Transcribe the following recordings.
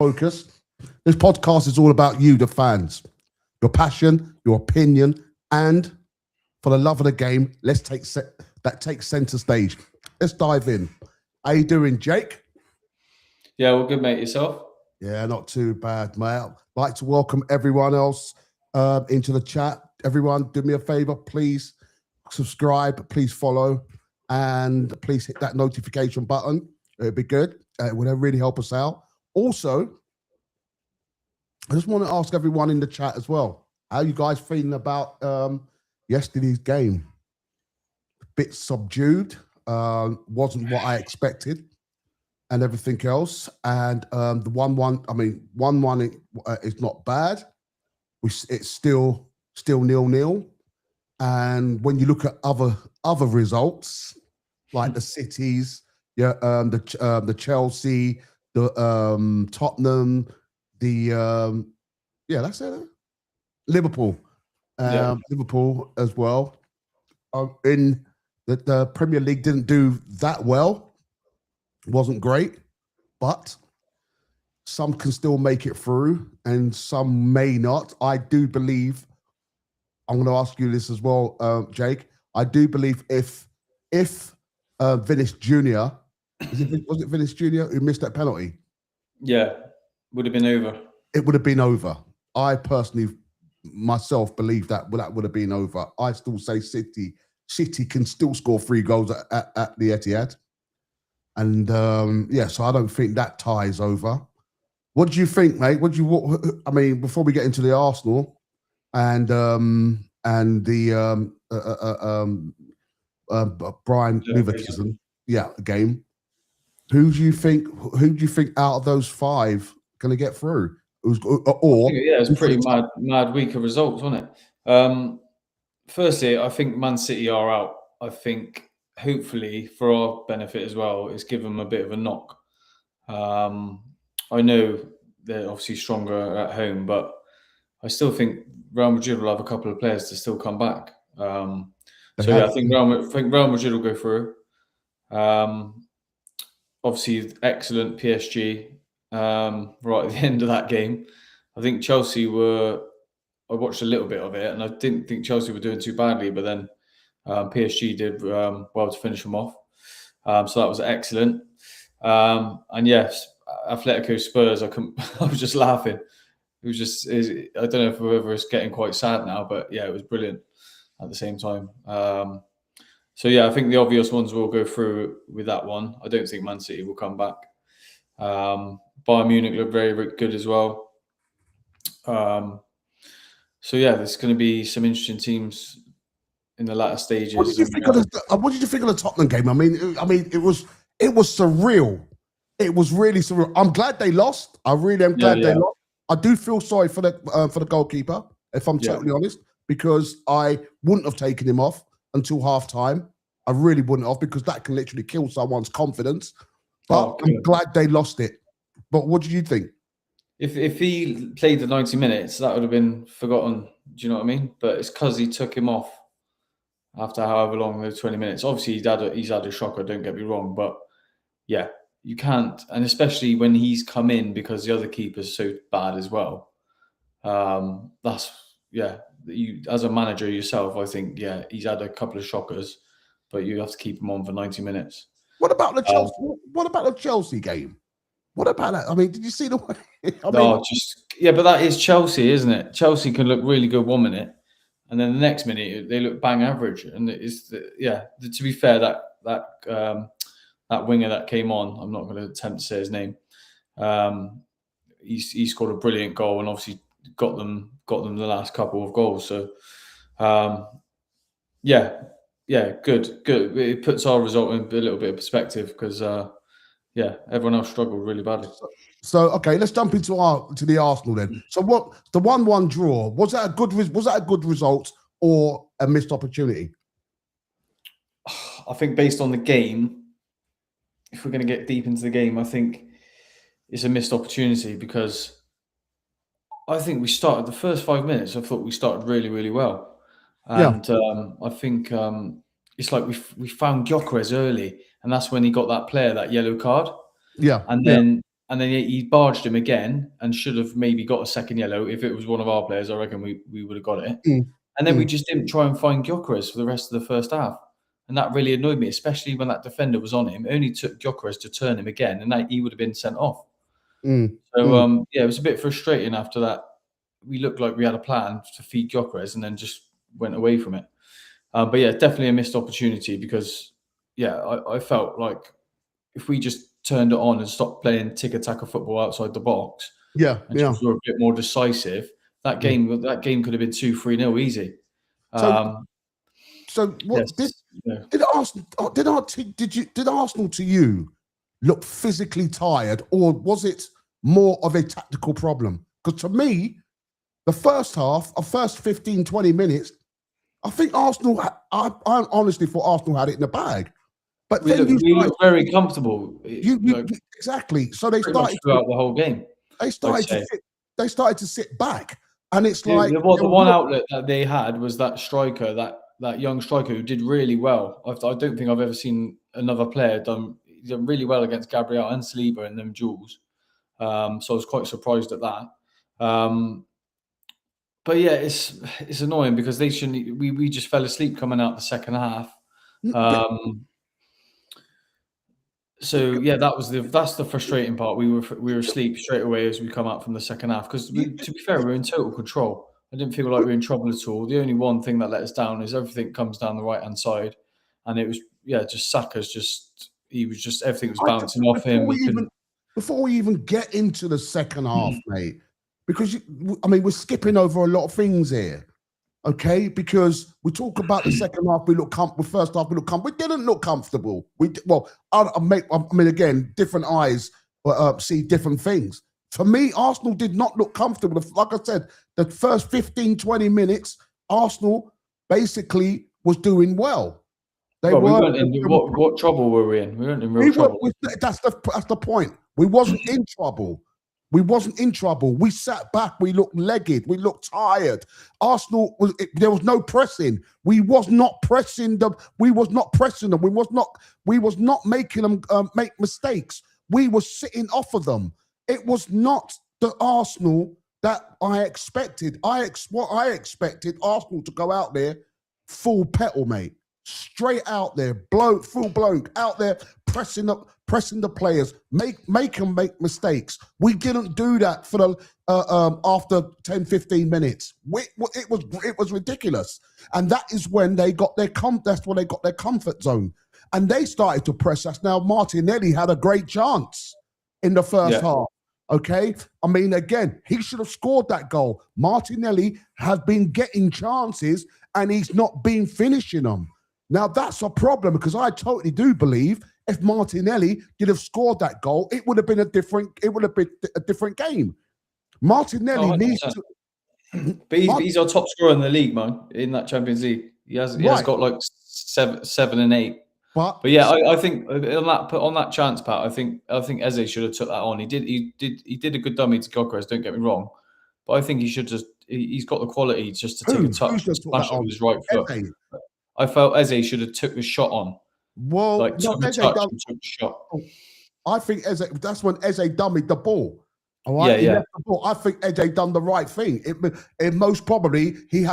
focus. This podcast is all about you, the fans, your passion, your opinion, and for the love of the game, let's take center stage. Let's dive in. How you doing, Jake? Yeah, well, good, mate. Yourself? Yeah, not too bad, mate. I'd like to welcome everyone else into the chat. Everyone, do me a favor, please subscribe, please follow, and please hit that notification button. It'd be good. It would really help us out. Also, I just want to ask everyone in the chat as well, how you guys feeling about yesterday's game? A bit subdued, wasn't what I expected, and everything else. And the 1-1, I mean, 1-1 is not bad. It's still 0-0. And when you look at other results, like the Cities, the Chelsea, the Tottenham, that's it. Liverpool, Liverpool as well. In the Premier League didn't do that well. It wasn't great, but some can still make it through, and some may not. I do believe. I'm going to ask you this as well, Jake. I do believe if Vinicius Jr. was it Vinicius Jr. who missed that penalty? Yeah, would have been over. It would have been over. I personally, myself, believe that would have been over. I still say City can still score 3 goals at the Etihad. And so I don't think that tie is over. What do you think, mate? I mean, before we get into the Arsenal and the Brian Leverkusen game, who do you think out of those 5 going to get through? It's pretty mad week of results, wasn't it? Firstly, I think Man City are out. I think hopefully for our benefit as well, it's given them a bit of a knock. I know they're obviously stronger at home, but I still think Real Madrid will have a couple of players to still come back. I think Real Madrid will go through. Obviously, excellent PSG right at the end of that game. I think Chelsea I watched a little bit of it, and I didn't think Chelsea were doing too badly, but then PSG did well to finish them off. So that was excellent. And yes, Atletico Spurs, I was just laughing. It was just, I don't know if whether it's getting quite sad now, but yeah, it was brilliant at the same time. I think the obvious ones will go through with that one. I don't think Man City will come back. Bayern Munich look very, very good as well. There's going to be some interesting teams in the latter stages. What did you think of the Tottenham game? I mean, it was surreal. It was really surreal. I'm glad they lost. I really am glad they lost. I do feel sorry for the goalkeeper, if I'm totally honest, because I wouldn't have taken him off until half time. I really wouldn't have, because that can literally kill someone's confidence. But I'm glad they lost it. But what did you think? If he played the 90 minutes, that would have been forgotten. Do you know what I mean? But it's because he took him off after however long, those 20 minutes. Obviously, he's had a shocker, don't get me wrong. But yeah, you can't. And especially when he's come in because the other keeper's so bad as well. You as a manager yourself, I think, he's had a couple of shockers, but you have to keep him on for 90 minutes. What about the Chelsea? What about the Chelsea game? What about that? I mean, did you see the way? But that is Chelsea, isn't it? Chelsea can look really good 1 minute, and then the next minute they look bang average. And to be fair, that winger that came on, I'm not going to attempt to say his name. He scored a brilliant goal and obviously got them the last couple of goals. So, good. It puts our result in a little bit of perspective because, everyone else struggled really badly. So okay, let's jump into the Arsenal then. So what the 1-1 draw, was that a good result or a missed opportunity? I think based on the game, if we're going to get deep into the game, I think it's a missed opportunity because I think we started the first 5 minutes. I thought we started really, really well, and I think it's like we found Gyökeres early, and that's when he got that yellow card. Yeah, and then and then he barged him again and should have maybe got a second yellow. If it was one of our players, I reckon we would have got it. And then we just didn't try and find Gyökeres for the rest of the first half. And that really annoyed me, especially when that defender was on him. It only took Gyökeres to turn him again, and he would have been sent off. So, yeah, it was a bit frustrating after that. We looked like we had a plan to feed Gyökeres and then just went away from it. But, yeah, definitely a missed opportunity because, yeah, I felt like if we just turned it on and stopped playing tiki-taka football outside the box and just were a bit more decisive, that game could have been 2-3-0 easy. So what did Arsenal to you look physically tired, or was it more of a tactical problem? Because to me, the first 15, 20 minutes, I think Arsenal, I honestly thought Arsenal had it in the bag. But we looked very comfortable. Exactly. So they started throughout the whole game. They started to sit back, and it's the one outlet that they had was that striker, that young striker who did really well. I don't think I've ever seen another player done really well against Gabriel and Saliba and them duels. So I was quite surprised at that. But yeah, it's annoying because they shouldn't. We just fell asleep coming out the second half. So yeah, that's the frustrating part. We were asleep straight away as we come out from the second half because to be fair, we were in total control. I didn't feel like we were in trouble at all. The only one thing that let us down is everything comes down the right hand side, and it was just Saka's everything was bouncing off him. Before we even get into the second half, mate, because we're skipping over a lot of things here. Okay, because we talk about the second half, we look comfortable. First half, we look comfortable. We didn't look comfortable. Again, different eyes see different things. For me, Arsenal did not look comfortable. Like I said, the first 15, 20 minutes, Arsenal basically was doing well. What trouble were we in? We weren't in real trouble. That's the point. We wasn't in trouble. We wasn't in trouble. We sat back. We looked legged. We looked tired. Arsenal there was no pressing. We was not pressing them. We was not making them make mistakes. We were sitting off of them. It was not the Arsenal that I expected. I expected Arsenal to go out there full pedal, mate. Straight out there, full blown out there, pressing the players, make them make mistakes. We didn't do that for the after 10, 15 minutes. It was ridiculous, and that is when they got their comfort zone, and they started to press us. Now Martinelli had a great chance in the first half. Okay, again, he should have scored that goal. Martinelli has been getting chances, and he's not been finishing them. Now, that's a problem because I totally do believe if Martinelli did have scored that goal, it would have been a different game. Martinelli needs to. But he's our top scorer in the league, man, in that Champions League. He has got like 7 and 8. But yeah, I think on that chance, Pat, I think Eze should have took that on. He did a good dummy to Gyökeres, don't get me wrong. But I think he's got the quality just to take a touch and smash it with his right foot. Eze. I felt Eze should have took the shot on. Well, took a touch and took a shot. I think that's when Eze dummied the ball. All right, he left the ball. I think Eze done the right thing. It most probably he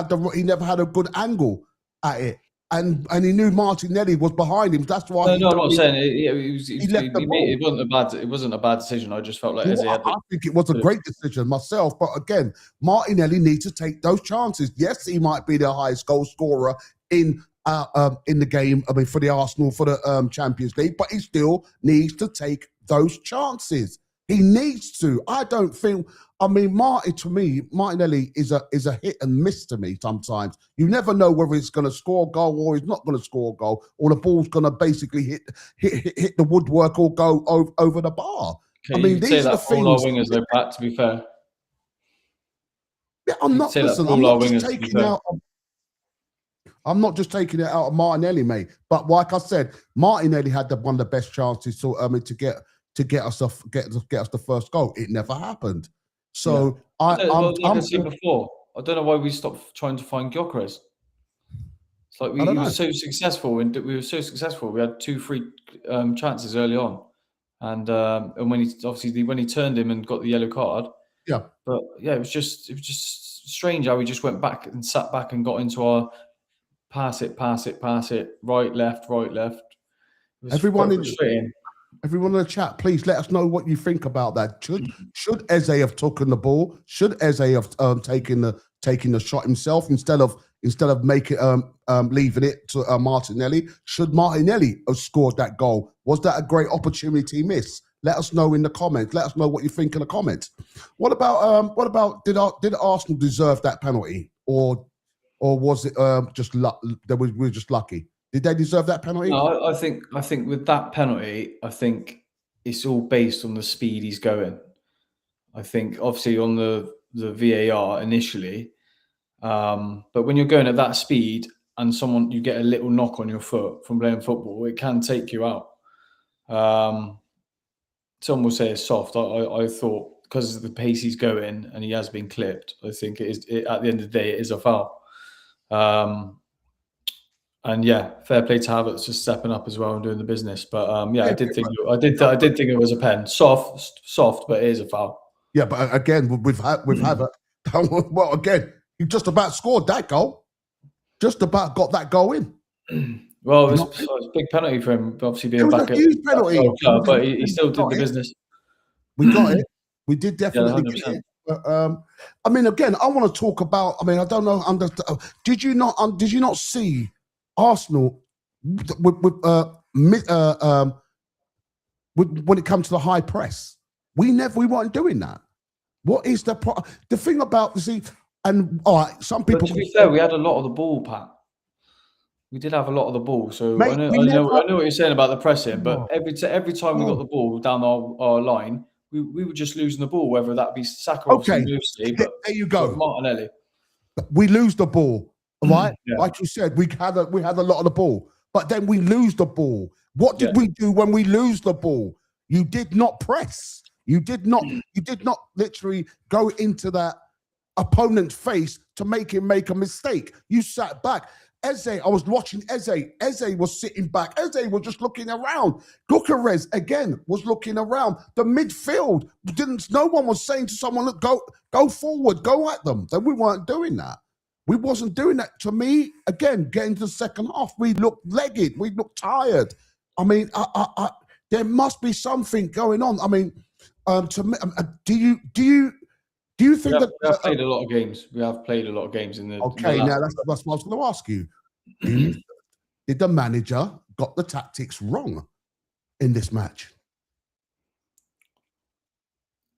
never had a good angle at it, and he knew Martinelli was behind him. That's why. No, I'm not saying it wasn't a bad decision. I just felt like Eze had. I think it was a great decision myself, but again, Martinelli needs to take those chances. Yes, he might be the highest goal scorer in the game. For the Arsenal for the Champions League, but he still needs to take those chances. He needs to. I don't think. Martinelli is a hit and miss to me. Sometimes you never know whether he's going to score a goal or he's not going to score a goal, or the ball's going to basically hit the woodwork or go over the bar. Okay, these are the things. All our wingers, though, Pat. To be fair, yeah, I'm not just taking out. I'm not just taking it out of Martinelli, mate. But like I said, Martinelli had one of the best chances to get us the first goal. It never happened. So I said before, I don't know why we stopped trying to find Gyökeres. It's like we were so successful, and we were so successful. We had 2-3 chances early on, And when he turned him and got the yellow card. Yeah. But yeah, it was just strange how we just went back and sat back and got into our pass it, right, left. It was Everyone quite in frustrating. Everyone in the chat, please let us know what you think about that. Should Eze have taken the ball? Should Eze have taken the shot himself instead of making leaving it to Martinelli? Should Martinelli have scored that goal? Was that a great opportunity miss? Let us know in the comments. Let us know what you think in the comments. What about did Arsenal deserve that penalty, or was it just luck? We were just lucky? Did they deserve that penalty? No, I think with that penalty, I think it's all based on the speed he's going. I think obviously on the VAR initially, but when you're going at that speed and you get a little knock on your foot from playing football, it can take you out. Some will say it's soft. I thought because of the pace he's going and he has been clipped, I think at the end of the day, it is a foul. And yeah, fair play to Havertz just stepping up as well and doing the business. But I did think it was a pen. Soft, but it is a foul. Yeah, but again, with Havertz, well, again, he just about scored that goal. Just about got that goal in. Well, it was a big penalty for him, obviously being back at huge penalty, but he still did the business. We got it. We did definitely get it. But, I mean, again, I want to talk about. I mean, I don't know. Did you not see Arsenal when it comes to the high press? We weren't doing that. What is the thing about and all right, some people. But to be fair, we had a lot of the ball, Pat. We did have a lot of the ball, so I know what you're saying about the pressing. But every time we got the ball down our line, we were just losing the ball, whether that be Saka Okay, mostly, but there you go. Martinelli. We lose the ball, right? Like you said, we had a lot of the ball, but then we lose the ball. What did we do when we lose the ball? You did not press. You did not literally go into that opponent's face to make him make a mistake. You sat back. Eze, I was watching Eze. Eze was sitting back. Eze was just looking around. Gyökeres again was looking around. The midfield no one was saying to someone, look, go forward, go at them. Then we weren't doing that. We wasn't doing that. To me, again, getting to the second half, we looked legged. We looked tired. I mean, there must be something going on. I mean, to me, do you think we have played a lot of games? We have played a lot of games in the. Okay, now that's what I was going to ask you. Did the manager got the tactics wrong in this match?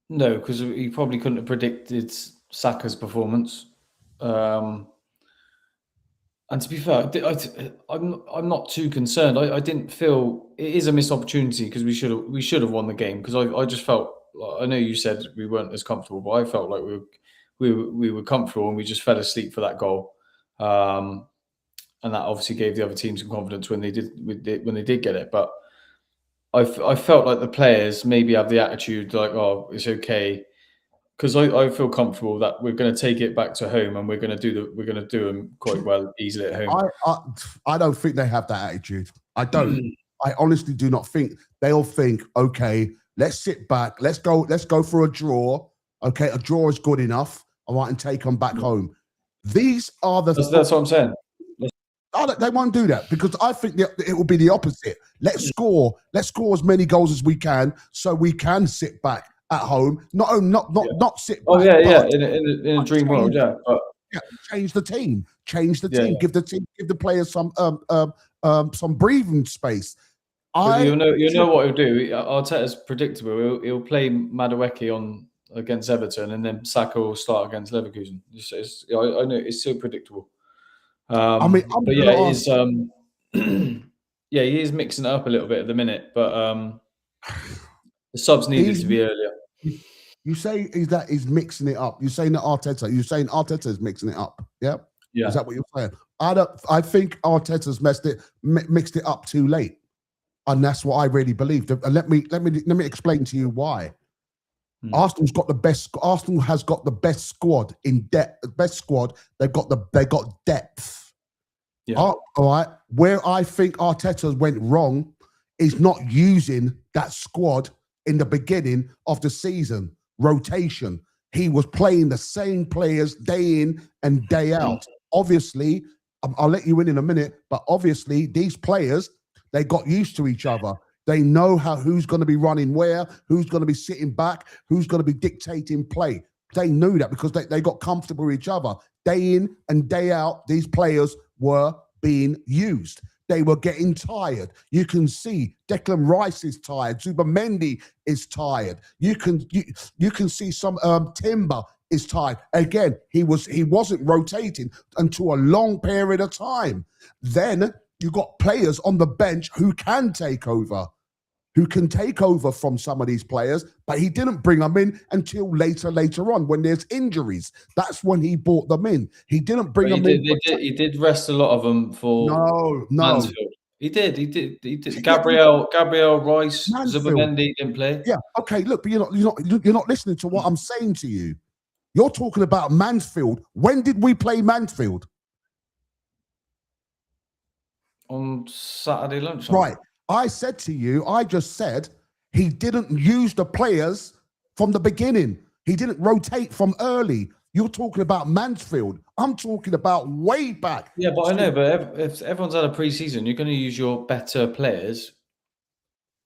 No, because he probably couldn't have predicted Saka's performance. And to be fair, I'm not too concerned. I didn't feel it is a missed opportunity because we should have won the game, because I just felt. I know you said we weren't as comfortable, but I felt like we were comfortable and we just fell asleep for that goal, and that obviously gave the other team some confidence when they did get it. But I felt like the players maybe have the attitude like, oh, it's okay, because I feel comfortable that we're going to take it back to home and we're going to do them quite well easily at home. I don't think they have that attitude. I don't. I honestly do not think they'll think, okay, let's sit back. Let's go for a draw. Okay, a draw is good enough. All right, and take them back home. These are the. That's what I'm saying. They won't do that, because I think it will be the opposite. Let's score as many goals as we can, so we can sit back at home. Not sit back. Oh yeah. In a dream world, yeah. But change the team. Give the players some breathing space. You know what he'll do. Arteta's predictable. He'll play Madueke on against Everton, and then Saka will start against Leverkusen. I know it's so predictable. But yeah, it is. Yeah, he is mixing it up a little bit at the minute, but the subs needed to be earlier. You say he's mixing it up. You're saying that Arteta. You're saying Arteta is mixing it up. Yeah. Yeah. Is that what you're saying? I think Arteta's mixed it up too late, and that's what I really believe. And let me explain to you why. Arsenal has got the best squad in depth. Best squad. They got depth. Yeah. All right. Where I think Arteta went wrong is not using that squad in the beginning of the season. Rotation. He was playing the same players day in and day out. Obviously, I'll let you in a minute, but obviously these players, they got used to each other. They know who's going to be running where, who's going to be sitting back, who's going to be dictating play. They knew that because they got comfortable with each other. Day in and day out, these players were being used. They were getting tired. You can see Declan Rice is tired. Zubimendi is tired. You can see some Timber is tired. Again, he wasn't rotating until a long period of time. Then you got players on the bench who can take over. From some of these players, but he didn't bring them in until later on when there's injuries. That's when he brought them in. He didn't bring them in. He did rest a lot of them for no. Mansfield. He did. Gabriel Rice, Zubimendi didn't play. Yeah, okay. Look, but you're not listening to what I'm saying to you. You're talking about Mansfield. When did we play Mansfield? On Saturday lunchtime. Right. I said to you, I just said he didn't use the players from the beginning. He didn't rotate from early. You're talking about Mansfield. I'm talking about way back. Yeah, but I know, but if everyone's had a pre-season, you're going to use your better players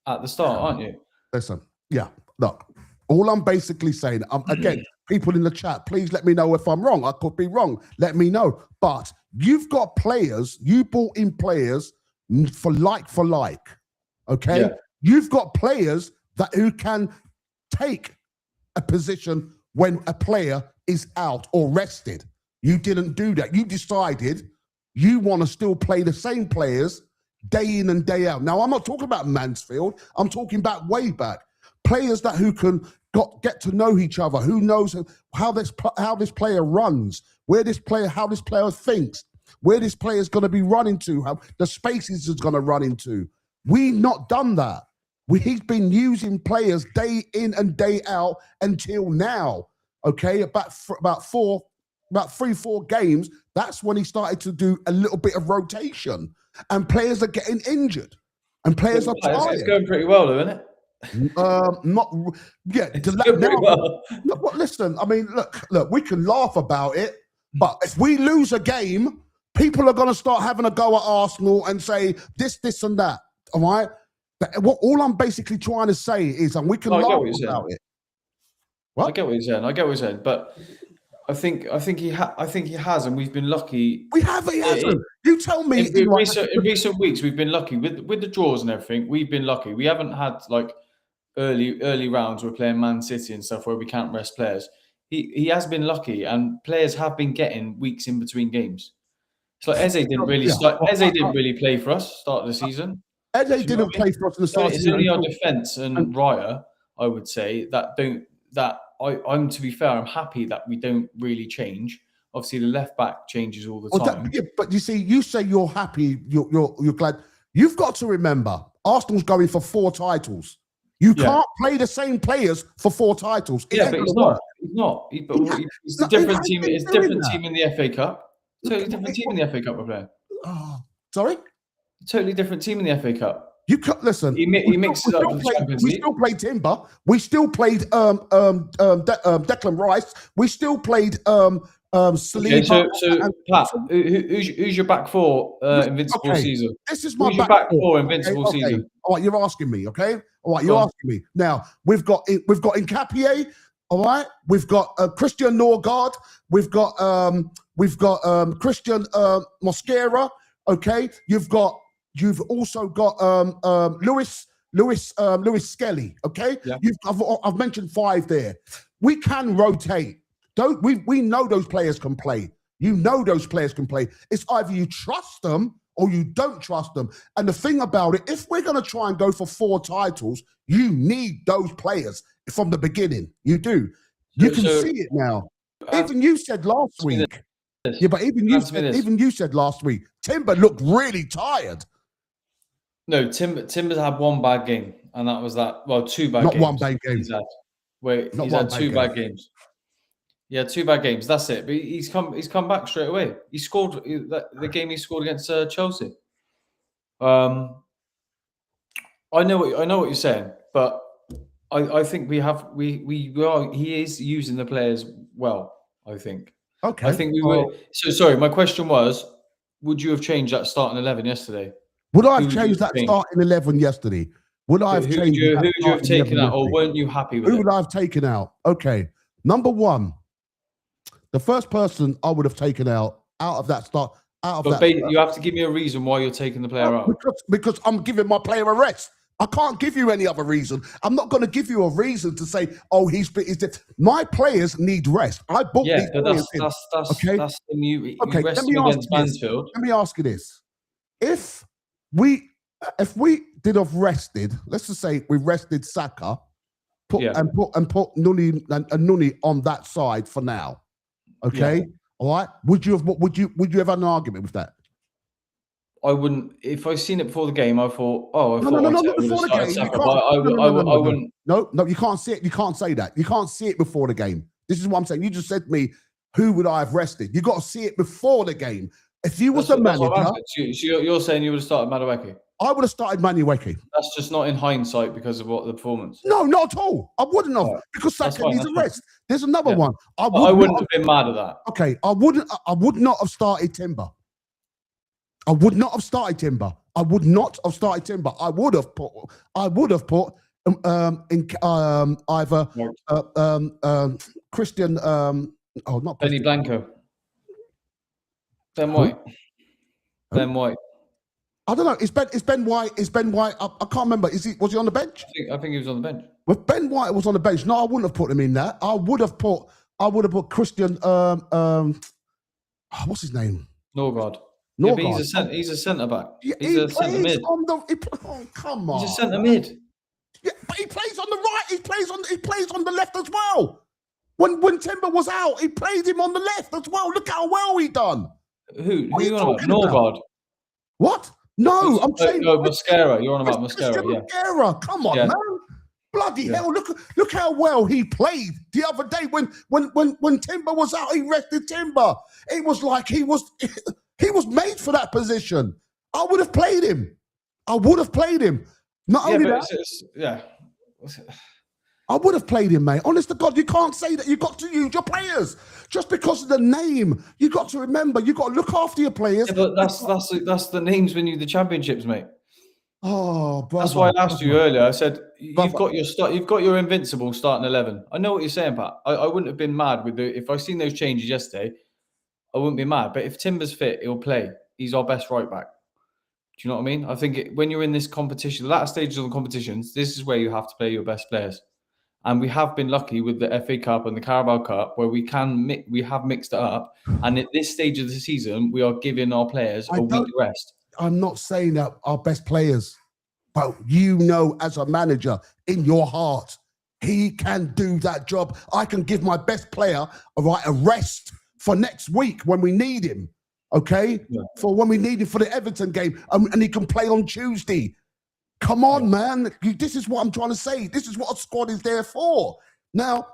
at the start, aren't you? Listen, yeah, look, all I'm basically saying, again, people in the chat, please let me know if I'm wrong. I could be wrong. Let me know. But you've got players, you brought in players for like, okay? Yeah. You've got players who can take a position when a player is out or rested. You didn't do that. You decided you want to still play the same players day in and day out. Now, I'm not talking about Mansfield. I'm talking about way back. Players who can get to know each other, who knows how this player runs, how this player thinks, where this player is going to be running to, how the spaces is going to run into. We've not done that. He's been using players day in and day out until now. Okay, about 3-4 games. That's when he started to do a little bit of rotation, and players are getting injured, and players are tired. It's going pretty well, though, isn't it? Not yeah. But listen, I mean, look. We can laugh about it, but if we lose a game, people are going to start having a go at Arsenal and say this, and that. All right. But all I'm basically trying to say is, and we can laugh about it. What? I get what you're saying, but I think he has, and we've been lucky. He hasn't. You tell me. In recent weeks, we've been lucky with the draws and everything. We've been lucky. We haven't had like early rounds. We're playing Man City and stuff where we can't rest players. He has been lucky, and players have been getting weeks in between games. It's like Eze didn't really start. Eze didn't really play for us start of the season. Eze didn't play for us in the start. It's only our defence and Raya, I would say, I'm to be fair, I'm happy that we don't really change. Obviously, the left back changes all the time. But you see, you say you're happy, you're glad. You've got to remember, Arsenal's going for 4 titles. You can't play the same players for 4 titles. But he's not. It's a different team. It's a different team in the FA Cup. Totally different team in the FA Cup we're playing. Sorry? Totally different team in the FA Cup. You can't listen. He mixes up with the Champions League. We still played Timber. We still played Declan Rice. We still played Saliba. So Pat, who's your back 4 invincible season? This is my back 4 invincible season. All right, you're asking me, okay? All right, you're asking me. Now we've got Nkapie. All right, we've got Christian Norgard. We've got Christian Mosquera. Okay, You've also got Lewis Skelly. Okay, yeah. I've mentioned 5 there. We can rotate. We know those players can play. You know those players can play. It's either you trust them or you don't trust them. And the thing about it, if we're going to try and go for 4 titles, you need those players from the beginning. You do. You can see it now. Even you said last week. Yeah, but even you said last week, Timber looked really tired. No, Timber's had 1 bad game, and that was that. Well, 2 bad games. Not 1 bad game. He's had 2 bad games. Yeah, 2 bad games. That's it. But he's come back straight away. He scored the game he scored against Chelsea. I know what you're saying. but I think we are. He is using the players well. I think. Okay. I think we were. So sorry. My question was: would you have changed that starting 11 yesterday? Would I have changed that starting 11 yesterday? Would I have changed who would you have taken out, or weren't you happy with it? Who would I have taken out? Okay. Number one, the first person I would have taken out of that start. You have to give me a reason why you're taking the player out. Because I'm giving my player a rest. I can't give you any other reason. I'm not going to give you a reason to say, oh, my players need rest. I bought these players. That's the new. Okay, let me ask you this. If we did have rested, let's just say we rested Saka, put Nuni and Nuni on that side for now. Okay, all right. Would you have had an argument with that? I wouldn't. If I seen it before the game, I thought, no, not before the game. I wouldn't. No, you can't see it. You can't say that. You can't see it before the game. This is what I'm saying. You just said to me, who would I have rested? You got to see it before the game. If you was the manager, you're saying you would have started Madueke. I would have started Madueke. That's just not in hindsight because of what the performance. No, not at all. I wouldn't have because Saka needs a rest. There's another one. I wouldn't have been mad at that. Okay, I would not have started Timber. I would not have started Timber. I would have put either Christian. Not Benny Blanco. Ben White. Ben White. I don't know. Is Ben White? I can't remember. Was he on the bench? I think he was on the bench. If Ben White was on the bench, no, I wouldn't have put him in there. I would have put Christian. What's his name? Norgard. Yeah, but he's a centre back. Yeah, he's a centre mid. Come on. He's a centre mid. Yeah, but he plays on the right. He plays on the left as well. When Timber was out, he played him on the left as well. Look how well he done. Who are you on about? Norgard. What? No, I'm saying Mascara. You're on about Mascara. Yeah. Mascara. Come on, man. Bloody hell! Look how well he played the other day when Timber was out. He rested Timber. It was like he was made for that position. I would have played him. Not only that. I would have played him, mate. Honest to God, you can't say that. You've got to use your players. Just because of the name, you got to remember, you got to look after your players. Yeah, but that's the names when you the championships, mate. Oh, brother. That's why I asked you earlier. I said you've got your invincible starting 11. I know what you're saying, Pat. I wouldn't have been mad if I seen those changes yesterday. I wouldn't be mad. But if Timber's fit, he'll play. He's our best right back. Do you know what I mean? I think when you're in this competition, the latter stages of the competitions, this is where you have to play your best players. And we have been lucky with the FA Cup and the Carabao Cup where we have mixed it up. And at this stage of the season, we are giving our players a week rest. I'm not saying that our best players, but you know, as a manager, in your heart, he can do that job. I can give my best player a rest for next week when we need him. Okay? Yeah. For when we need him for the Everton game. And he can play on Tuesday. Come on, man. This is what I'm trying to say. This is what a squad is there for. Now,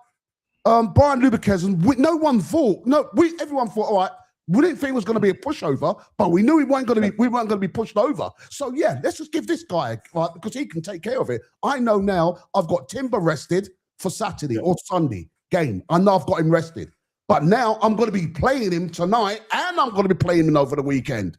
Brian Leverkusen, everyone thought, all right, we didn't think it was going to be a pushover, but we knew we weren't going to be pushed over. So yeah, let's just give this guy, right, because he can take care of it. I know now I've got Timber rested for Saturday or Sunday game. I know I've got him rested. But now I'm going to be playing him tonight and I'm going to be playing him over the weekend.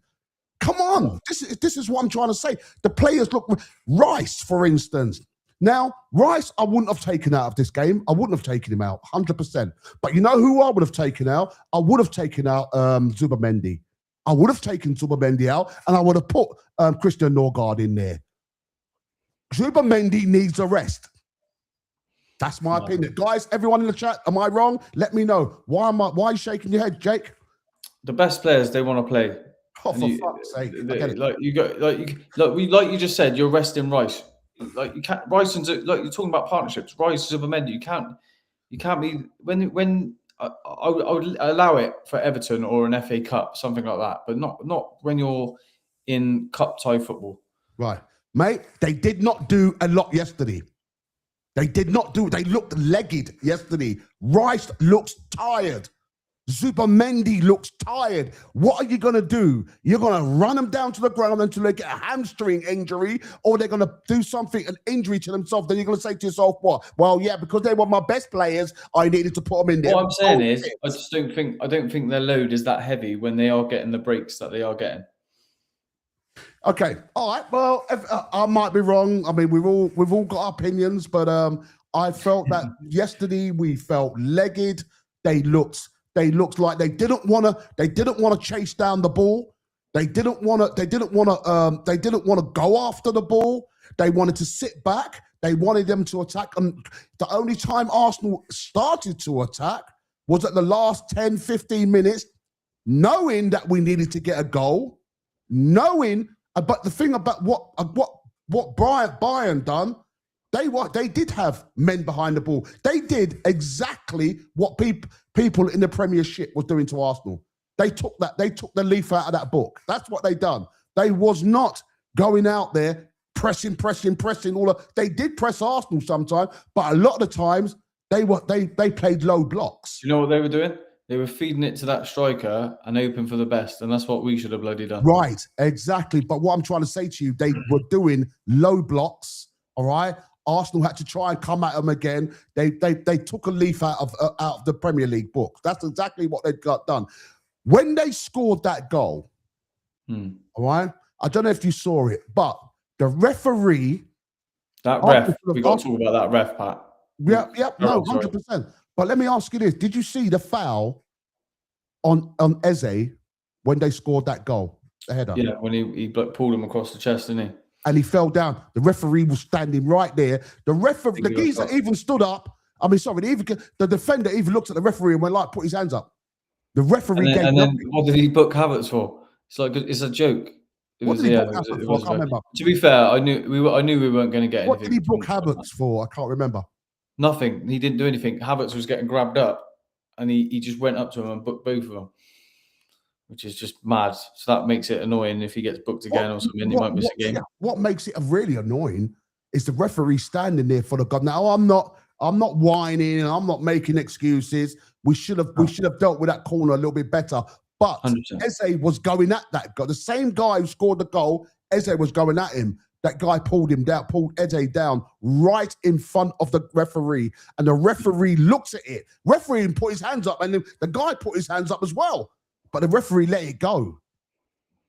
Come on. This is what I'm trying to say. The players look. Rice, for instance. Now, Rice, I wouldn't have taken out of this game. I wouldn't have taken him out, 100%. But you know who I would have taken out? I would have taken out Zubimendi. I would have taken Zubimendi out and I would have put Christian Norgard in there. Zubimendi needs a rest. That's my opinion. Guys, everyone in the chat, am I wrong? Let me know. Why are you shaking your head, Jake? The best players, they want to play. Oh, for fuck's sake! Like you just said, you're resting Rice. Like you can't. Rice and like you're talking about partnerships. Rice, Zubimendi. You can't be when. I would allow it for Everton or an FA Cup, something like that, but not when you're in cup tie football. Right, mate. They did not do a lot yesterday. They looked legged yesterday. Rice looks tired. Zubimendi looks tired. What are you going to do? You're going to run them down to the ground until they get a hamstring injury, or they're going to do something, an injury to themselves. Then you're going to say to yourself, what? Well, yeah, because they were my best players, I needed to put them in there. What I'm saying is, I don't think their load is that heavy when they are getting the breaks that they are getting. Okay, all right. Well, I might be wrong. I mean, we've all got our opinions, but I felt that yesterday we felt legged. They looked like they didn't want to chase down the ball. They didn't want to go after the ball. They wanted to sit back. They wanted them to attack. And the only time Arsenal started to attack was at the last 10, 15 minutes, knowing that we needed to get a goal, knowing. But the thing about what Bayern done, they did have men behind the ball. They did exactly what people in the Premiership was doing to Arsenal. They took the leaf out of that book. That's what they done. They was not going out there pressing. They did press Arsenal sometimes, but a lot of the times they played low blocks. You know what they were doing? They were feeding it to that striker and hoping for the best, and that's what we should have bloody done. Right, exactly. But what I'm trying to say to you, they were doing low blocks. All right, Arsenal had to try and come at them again. They took a leaf out of the Premier League book. That's exactly what they got done. When they scored that goal, all right, I don't know if you saw it, but the referee. That ref, we got to talk about that ref, Pat. Yeah, no, 100%. But let me ask you this: did you see the foul on Eze when they scored that goal, the header? Yeah, when he pulled him across the chest, didn't he? And he fell down. The referee was standing right there. The geezer even stood up. I mean, sorry, the defender even looked at the referee and went like, put his hands up. The referee and then what did he book Havertz for? It's like it's a joke. What did he book Havertz for? I can't remember. To be fair, I knew we weren't going to get anything. What did he book Havertz for? I can't remember. Nothing. He didn't do anything. Havertz was getting grabbed up, and he just went up to him and booked both of them, which is just mad. So that makes it annoying if he gets booked again or something. He might miss a game. What makes it really annoying is the referee standing there for the god. Now I'm not whining and I'm not making excuses. We should have dealt with that corner a little bit better. But 100%. Eze was going at that guy. The same guy who scored the goal, Eze was going at him. That guy pulled Eze down right in front of the referee. And the referee looks at it. Referee put his hands up, and the guy put his hands up as well. But the referee let it go.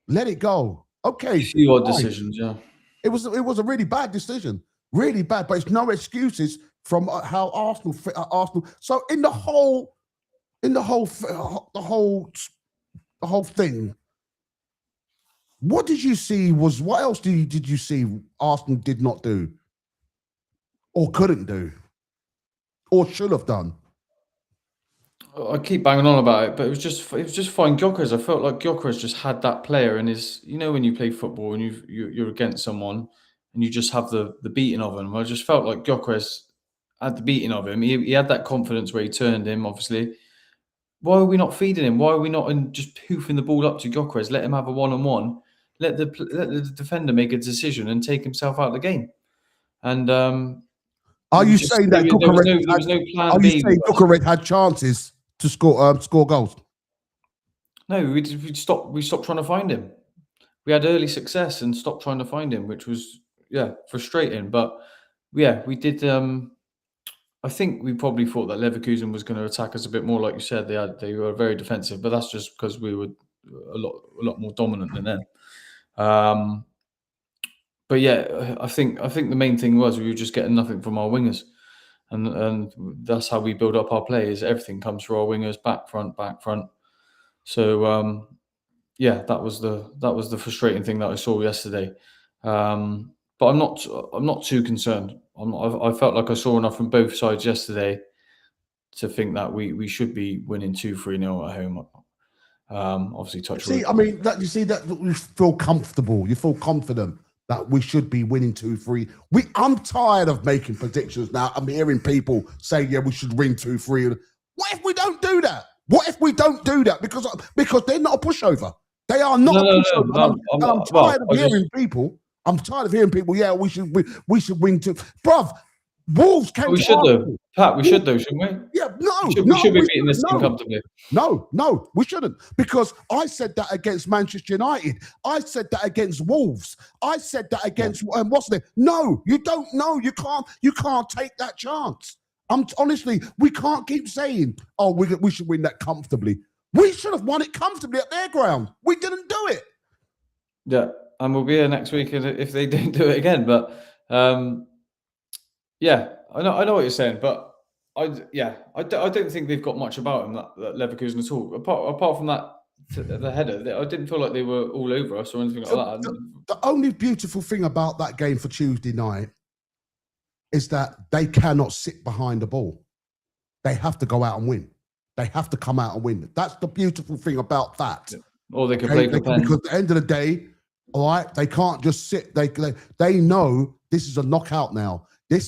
Let it go. Okay. A few odd decisions, yeah. It was a really bad decision. Really bad. But it's no excuses from how Arsenal fit Arsenal. So in the whole thing, what did you see? What else did you see Arsenal did not do, or couldn't do, or should have done? I keep banging on about it, but it was just fine. Gyökeres, I felt like Gyökeres just had that player in his. You know, when you play football and you're against someone and you just have the beating of him. I just felt like Gyökeres had the beating of him. He had that confidence where he turned him. Obviously, why are we not feeding him? Why are we not just hoofing the ball up to Gyökeres? Let him have a one-on-one. Let the defender make a decision and take himself out of the game. And are you saying that Gyökeres had chances to score goals? No, we stopped trying to find him. We had early success and stopped trying to find him, which was frustrating. But yeah, we did. I think we probably thought that Leverkusen was going to attack us a bit more, like you said. They were very defensive, but that's just because we were a lot more dominant than them. But yeah, I think the main thing was we were just getting nothing from our wingers, and that's how we build up our play. Is everything comes through our wingers, back front. So yeah, that was the frustrating thing that I saw yesterday. But I'm not too concerned. I felt like I saw enough from both sides yesterday to think that we should be winning 2-3-0 at home. Obviously, touch. See, I mean, you feel comfortable. You feel confident that we should be winning 2-3. I'm tired of making predictions now. I'm hearing people say, yeah, we should win 2-3. What if we don't do that? What if we don't do that? Because they're not a pushover. They are not a pushover. I'm tired of hearing people. Yeah, we should win 2. Bruv, Wolves came We to should though, Arsenal. Pat. We should though, shouldn't we? Yeah, no, We should be beating this team no. comfortably. No, we shouldn't. Because I said that against Manchester United. I said that against Wolves. I said that against what's the No, you don't know. You can't take that chance. Honestly, we can't keep saying, oh, we should win that comfortably. We should have won it comfortably at their ground. We didn't do it. Yeah, and we'll be here next week if they don't do it again. But yeah, I know what you're saying, but I don't think they've got much about them that Leverkusen at all. Apart from that, the header, I didn't feel like they were all over us or anything like that. The only beautiful thing about that game for Tuesday night is that they cannot sit behind the ball. They have to go out and win. They have to come out and win. That's the beautiful thing about that. Yeah. Or they can play for pens. Because at the end of the day, all right, they can't just sit. They know this is a knockout now. They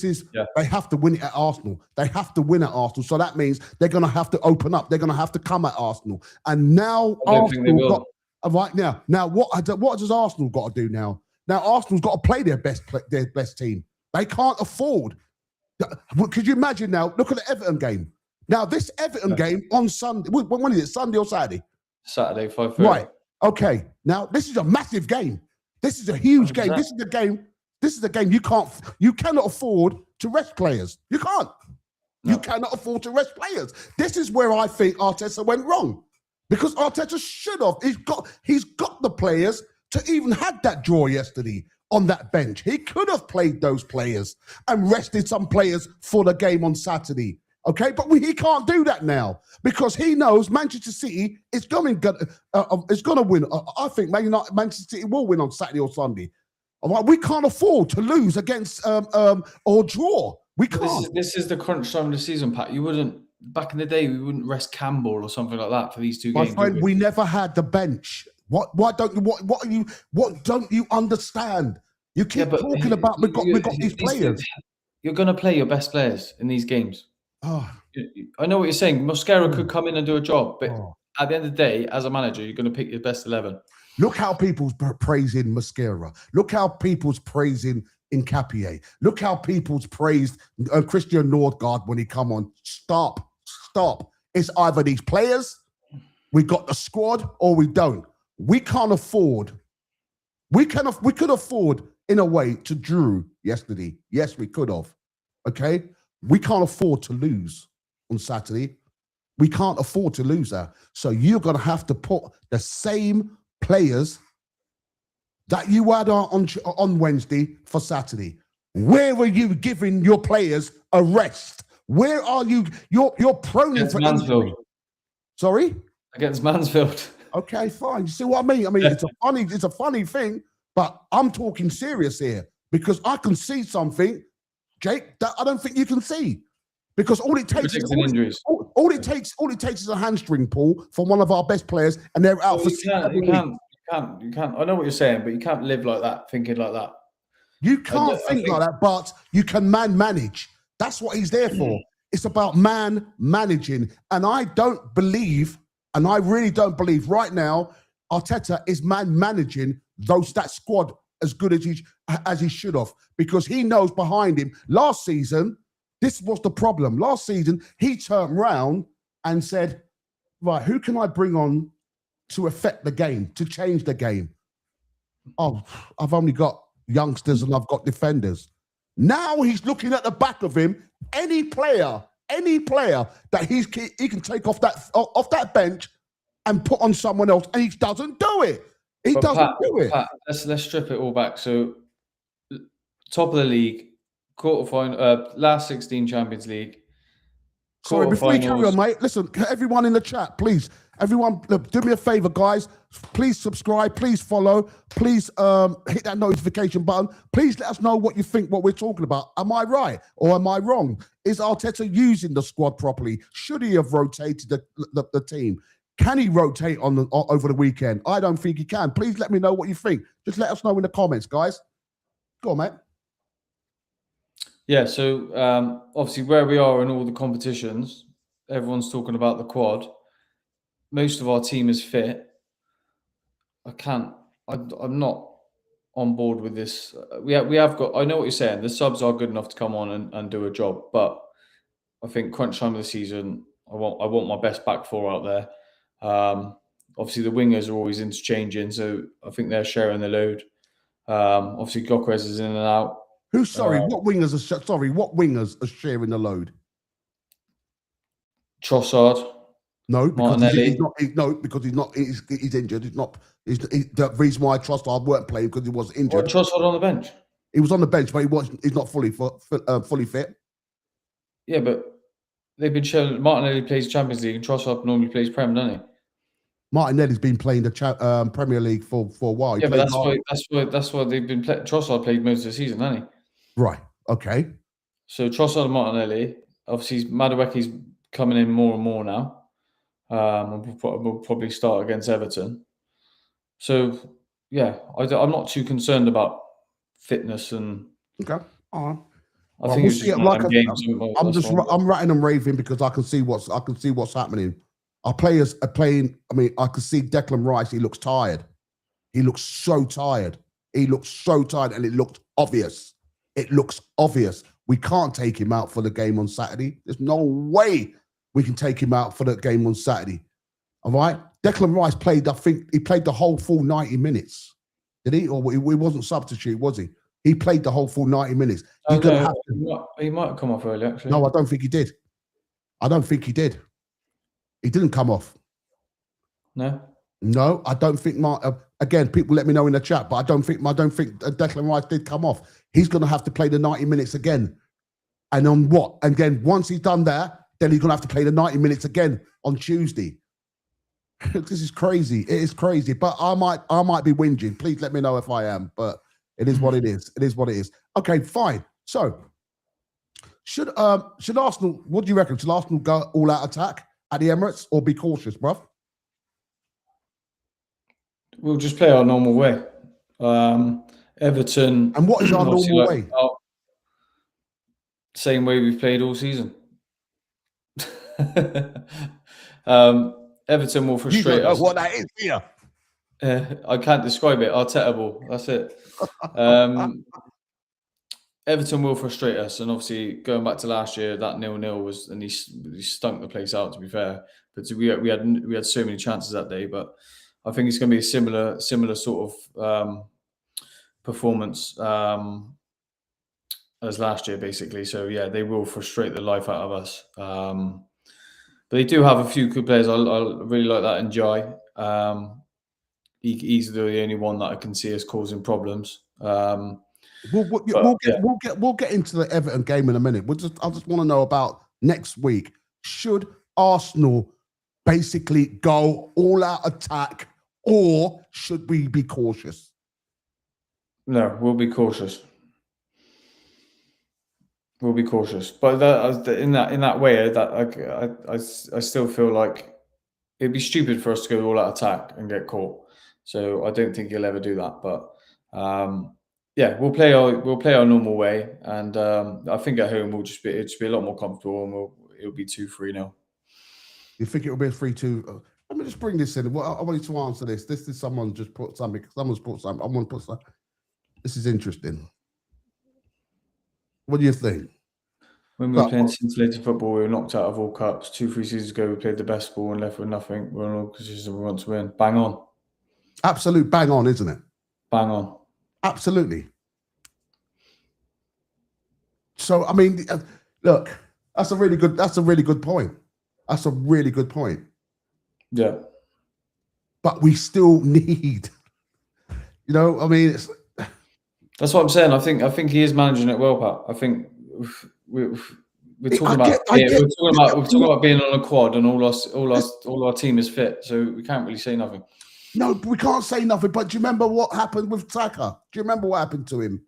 have to win it at Arsenal. They have to win at Arsenal. So that means they're going to have to open up. They're going to have to come at Arsenal. And now Arsenal right now, what does Arsenal got to do now? Now Arsenal's got to play their best team. They can't afford. Could you imagine now? Look at the Everton game. Now this Everton game on Sunday. When is it? Sunday or Saturday? Saturday, 5:30. Right. Okay. Now this is a massive game. This is a huge game. This is a game you cannot afford to rest players. You can't. No. You cannot afford to rest players. This is where I think Arteta went wrong. Because Arteta should have. He's got the players to even had that draw yesterday on that bench. He could have played those players and rested some players for the game on Saturday. Okay, but he can't do that now because he knows Manchester City is going to win. I think Manchester City will win on Saturday or Sunday. All right, we can't afford to lose against or draw. We can't. This is the crunch time of the season, Pat. You wouldn't back in the day. We wouldn't rest Campbell or something like that for these two games. My friend, we never had the bench. What don't you understand? You keep talking about we got these players. You're going to play your best players in these games. Oh. I know what you're saying. Mosquera could come in and do a job, but at the end of the day, as a manager, you're going to pick your best 11. Look how people's praising Mosquera. Look how people's praising Nkapie. Look how people's praised Christian Nordgaard when he come on. Stop. It's either these players, we got the squad, or we don't. We can't afford. We could afford in a way to drew yesterday. Yes, we could have. Okay. We can't afford to lose on Saturday. We can't afford to lose that. So you're going to have to put the same players that you had on Wednesday for Saturday. Where are you giving your players a rest? Where are you? You're prone against for Mansfield. injury. Sorry? Against Mansfield. Okay, fine. You see what I mean? It's a funny thing, but I'm talking serious here because I can see something, Jake, that I don't think you can see. Because all it takes is a hamstring pull from one of our best players, and they're out for 7 weeks. You can't. I know what you're saying, but you can't live like that, thinking like that. You can't think like that, but you can manage. That's what he's there for. It's about managing. And I don't believe, and I really don't believe right now, Arteta is managing that squad as good as he should have, because he knows behind him. Last season, this was the problem. Last season, he turned around and said, right, who can I bring on to affect the game, to change the game? Oh, I've only got youngsters and I've got defenders. Now he's looking at the back of him. Any player that he can take off that bench and put on someone else, and he doesn't do it. He doesn't do it. Pat, let's strip it all back. So, top of the league, quarterfinal, last 16 Champions League. Sorry, before you carry on, mate, listen, everyone in the chat, please, everyone, do me a favor, guys. Please subscribe, please follow, please hit that notification button. Please let us know what you think, what we're talking about. Am I right or am I wrong? Is Arteta using the squad properly? Should he have rotated the team? Can he rotate over the weekend? I don't think he can. Please let me know what you think. Just let us know in the comments, guys. Go on, mate. Yeah, so obviously where we are in all the competitions, everyone's talking about the quad. Most of our team is fit. I'm not on board with this. We have got. I know what you're saying. The subs are good enough to come on and do a job, but I think crunch time of the season, I want my best back four out there. Obviously, the wingers are always interchanging, so I think they're sharing the load. Obviously, Gokres is in and out. Who's sorry? What wingers are sharing the load? Trossard. No, because Martinelli. he's not. Because he's injured. The reason why Trossard weren't playing because he was injured. Trossard on the bench. He was on the bench, but he's not fully fit. Yeah, but they've been showing Martinelli plays Champions League and Trossard normally plays Prem, doesn't he? Martinelli's been playing the Premier League for a while. Yeah, but that's why they've been playing. Trossard played most of the season, hasn't he? Right. Okay. So Trossard and Martinelli. Obviously, Madueke's coming in more and more now. We'll probably start against Everton. So yeah, I'm not too concerned about fitness and. Okay. All right. I think it's just I'm ratting and raving because I can see what's happening. Our players are playing. I mean, I can see Declan Rice. He looks tired. He looks so tired. And it looks obvious. We can't take him out for the game on Saturday. There's no way we can take him out for the game on Saturday. All right. Declan Rice played. I think he played the whole full 90 minutes. Did he? Or he wasn't substitute, was he? He played the whole full 90 minutes. He's gonna have to. He might have come off early, actually. No, I don't think he did. He didn't come off. No, I don't think. Again, people let me know in the chat, but I don't think Declan Rice did come off. He's going to have to play the 90 minutes again. And on what? And then once he's done that, then he's going to have to play the 90 minutes again on Tuesday. This is crazy. It is crazy. But I might be whinging. Please let me know if I am. But it is what it is. It is what it is. Okay, fine. So should Arsenal? What do you reckon? Should Arsenal go all out attack at the Emirates or be cautious, bruv? We'll just play our normal way. Everton. And what is our normal way? Same way we've played all season. Everton will frustrate us. What that is here? I can't describe it. Arteta ball. That's it. Everton will frustrate us, and obviously going back to last year, that 0-0 was, and he stunk the place out. To be fair, but we had so many chances that day. But I think it's going to be a similar sort of performance as last year, basically. So yeah, they will frustrate the life out of us. But they do have a few good players. I really like that Njai. He's the only one that I can see as causing problems. We'll get into the Everton game in a minute. I just want to know about next week. Should Arsenal basically go all out attack, or should we be cautious? No, we'll be cautious. We'll be cautious, but in that way, that I still feel like it'd be stupid for us to go all out attack and get caught. So I don't think he'll ever do that. But yeah, we'll play our normal way, and I think at home it'll just be a lot more comfortable, and it'll be 2-3-0. You think it'll be a 3-2? Let me just bring this in. Well, I wanted to answer this. This is someone just put something. Someone's put something. I want to put something. This is interesting. What do you think? When we were playing scintillating football, we were knocked out of all cups. 2-3 seasons ago, we played the best ball and left with nothing. We're in all positions we want to win. Bang on. Absolute bang on, isn't it? Bang on. Absolutely. So, I mean, look, that's a really good point. That's a really good point. Yeah. But we still need, I mean, that's what I'm saying. I think he is managing it well, Pat. I think we're talking about being on a quad and all our team is fit, so we can't really say nothing. No, we can't say nothing. But do you remember what happened with Saka? Do you remember what happened to him?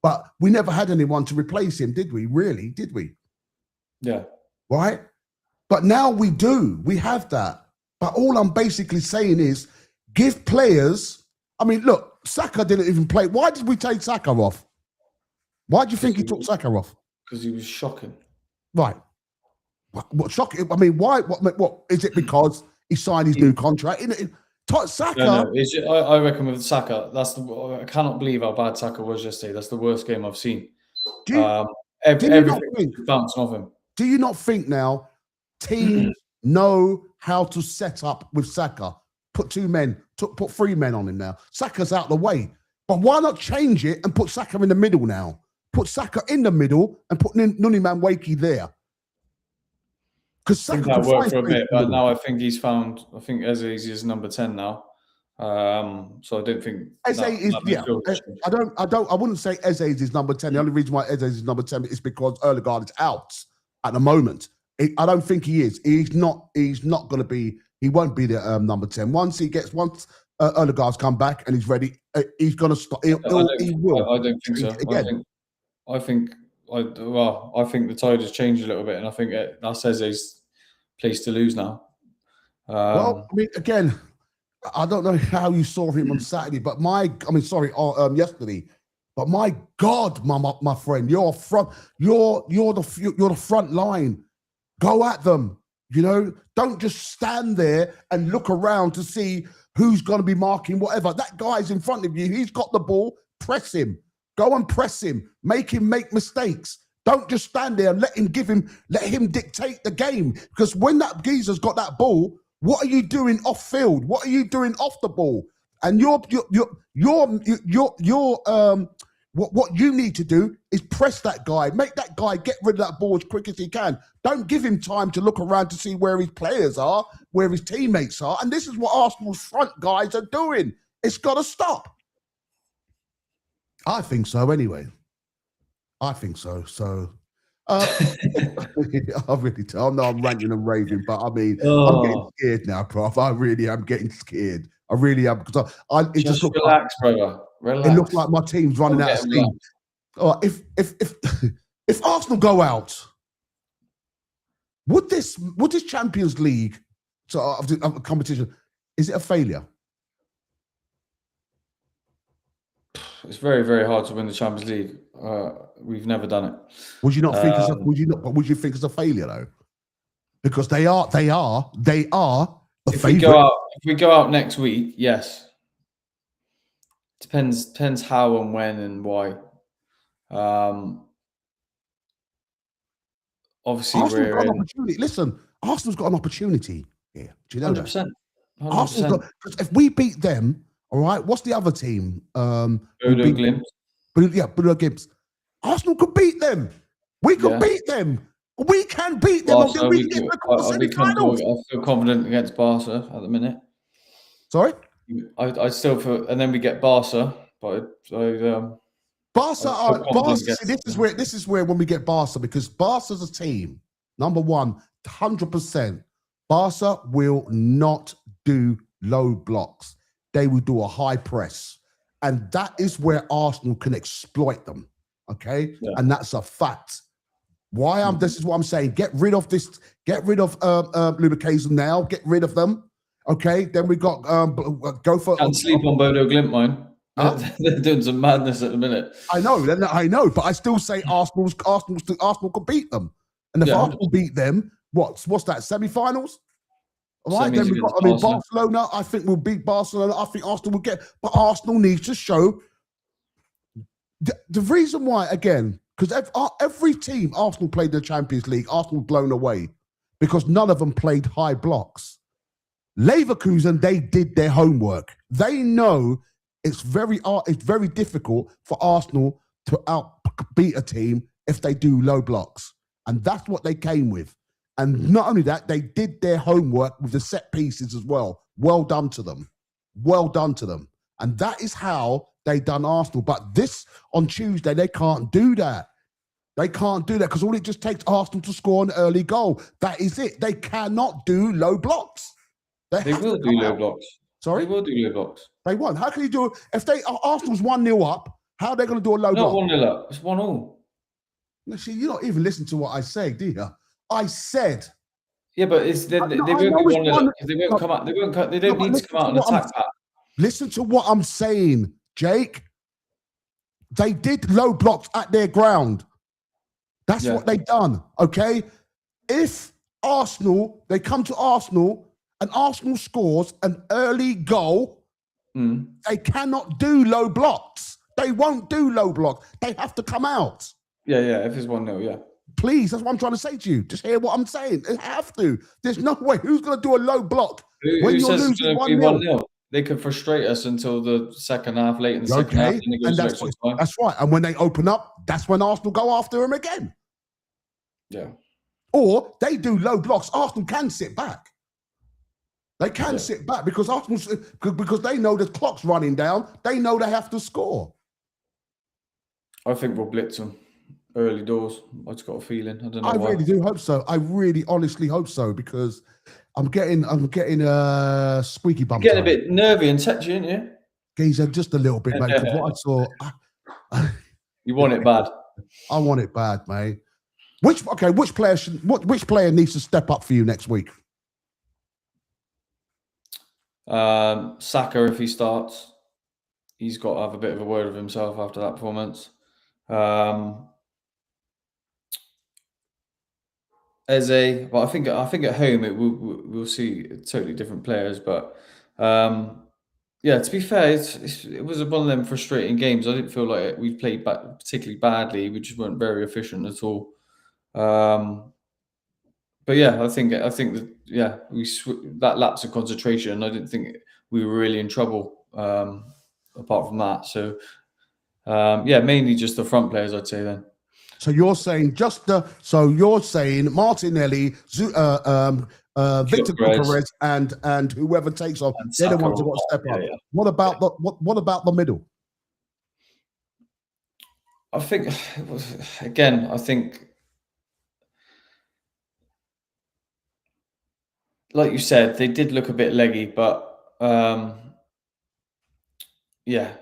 But we never had anyone to replace him, did we? Really? Did we? Yeah. Right? But now we do. We have that. But all I'm basically saying is give players. I mean, look, Saka didn't even play. Why did we take Saka off? Why do you think he took Saka off? Because he was shocking. Right. What shocking? I mean, why? What is it? Because he signed his new contract? Saka. No. I reckon with Saka, I cannot believe how bad Saka was yesterday. That's the worst game I've seen. Everything was bouncing off him. Do you not think now teams know how to set up with Saka? Put 3 men on him now. Saka's out the way. But why not change it and put Saka in the middle now? Put Saka in the middle and put Nuni Madueke there. Because Saka that worked for a bit, but now I think Eze is number 10 now. So I don't think Eze is I wouldn't say Eze is number 10. The only reason why Eze is number 10 is because Erdegaard is out at the moment. I don't think he is. He's not going to be. He won't be the number 10. Once Erdegaard's come back and he's ready, he's going to start. He will. I don't think so. Again. I think the tide has changed a little bit, and I think that's Eze's place to lose now. Well, I mean, again, I don't know how you saw him on Saturday, but yesterday. But my God, my friend, you're the front line. Go at them. You know, don't just stand there and look around to see who's going to be marking whatever. That guy's in front of you. He's got the ball. Press him. Go and press him. Make him make mistakes. Don't just stand there and let him dictate the game. Because when that geezer's got that ball, what are you doing off field? What are you doing off the ball? And what you need to do is press that guy, make that guy get rid of that ball as quick as he can. Don't give him time to look around to see where his players are, where his teammates are. And this is what Arsenal's front guys are doing. It's got to stop. I think so anyway. I think so. So, I really do. I know I'm ranting and raving, but I mean, I'm getting scared now, Prof. I really am getting scared. I really am, because it just looks relax, brother. Relax. It looks like my team's running out of steam. If Arsenal go out, would this Champions League of the competition, is it a failure? It's very, very hard to win the Champions League. We've never done it. Would you think it's a failure though? Because they are a favourite. If we go out next week, yes. Depends how and when and why. Obviously, Arsenal's got an opportunity. Listen, Arsenal's got an opportunity here. Do you know 100%. that? 100%. If we beat them, all right. What's the other team? Bodo Glimt. Bodo Glimt. Arsenal could beat them. We could beat them. We can beat them. I feel confident against Barca at the minute. Sorry? I still feel, and then we get Barca, but Barca. This is where when we get Barca, because Barca's a team. Number one, 100%. Barca will not do low blocks. They will do a high press, and that is where Arsenal can exploit them. Okay, and that's a fact. This is what I'm saying. Get rid of Leverkusen now. Get rid of them. Okay, then we got go for. Can't sleep on Bodo Glimt, mine. They're doing some madness at the minute. I know, but I still say Arsenal could beat them, and if Arsenal beat them, what's that? Semi-finals. Right, then we've got. Barcelona. I think we'll beat Barcelona. I think Arsenal will get, but Arsenal needs to show. The reason why, again, because every team Arsenal played in the Champions League, Arsenal blown away because none of them played high blocks. Leverkusen, they did their homework. They know it's very difficult for Arsenal to outbeat a team if they do low blocks, and that's what they came with. And not only that, they did their homework with the set pieces as well. Well done to them. Well done to them. And that is how they done Arsenal. But this on Tuesday, they can't do that. They can't do that because all it just takes Arsenal to score an early goal. That is it. They cannot do low blocks. They will do low blocks. Sorry? They will do low blocks. They won't. How can you do it? If Arsenal's 1-0 up, how are they going to do a low block? Not 1-0 up. It's 1-1. No, see, you're not even listening to what I say, do you? I said. Yeah, but they won't be 1-0 up. They won't come out. They don't need to come out and attack that. Listen to what I'm saying, Jake. They did low blocks at their ground. That's what they done, okay? If they come to Arsenal and Arsenal scores an early goal, they cannot do low blocks. They won't do low blocks. They have to come out. Yeah. If it's 1-0, yeah. Please, that's what I'm trying to say to you. Just hear what I'm saying. They have to. There's no way. Who's going to do a low block when Who you're says it's losing going to be 1-0? 1-0? They could frustrate us until the second half, late in the second half, and it goes extra time. That's right. And when they open up, that's when Arsenal go after them again. Yeah. Or they do low blocks. Arsenal can sit back. They can sit back because because they know the clock's running down. They know they have to score. I think we'll blitz them early doors. I just got a feeling. I don't know why. I really do hope so. I really honestly hope so because I'm getting squeaky bum. You're getting a bit nervy and touchy, aren't you? Geezer, just a little bit, mate. Because what I saw, you want it bad. I want it bad, mate. Which player needs to step up for you next week? Saka, if he starts, he's got to have a bit of a word with himself after that performance. Eze, but I think at home we'll see totally different players. But yeah, to be fair, it was one of them frustrating games. I didn't feel like we played particularly badly. We just weren't very efficient at all. But yeah, I think that that lapse of concentration. I didn't think we were really in trouble. Apart from that, so yeah, mainly just the front players, I'd say then. So you're saying Martinelli, Victor Gyokeres, and whoever takes off, they're the ones who got to step up. Yeah. What about the middle? I think like you said, they did look a bit leggy, but yeah.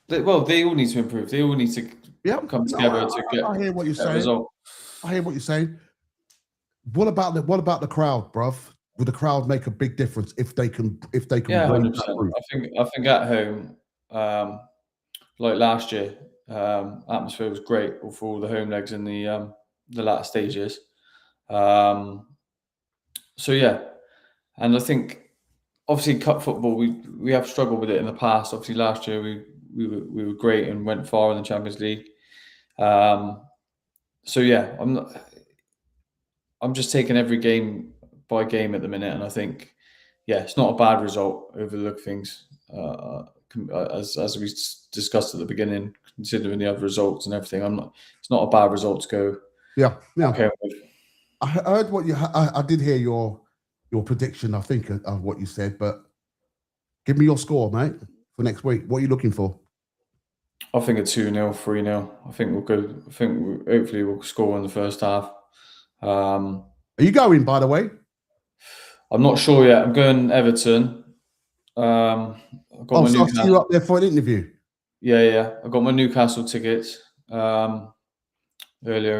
They all need to improve. They all need to come together to get. I hear what you're saying. Result. I hear what you're saying. What about the crowd, bruv? Will the crowd make a big difference if they can? Yeah, 100%. I think at home, like last year, atmosphere was great for all the home legs in the latter stages. So yeah, and I think obviously cup football we have struggled with it in the past. Obviously last year we were great and went far in the Champions League. So yeah, I'm just taking every game by game at the minute, and I think it's not a bad result over the look of things, as we discussed at the beginning, considering the other results and everything. It's not a bad result to go. Yeah. Okay. I heard what I did hear your prediction. I think of what you said, but give me your score, mate, for next week. What are you looking for? I think a 2-0, 3-0. I think we'll go. Hopefully we'll score in the first half. Are you going, by the way? I'm not sure yet. I'm going Everton. I'll see you up there for an interview. Yeah. I got my Newcastle tickets earlier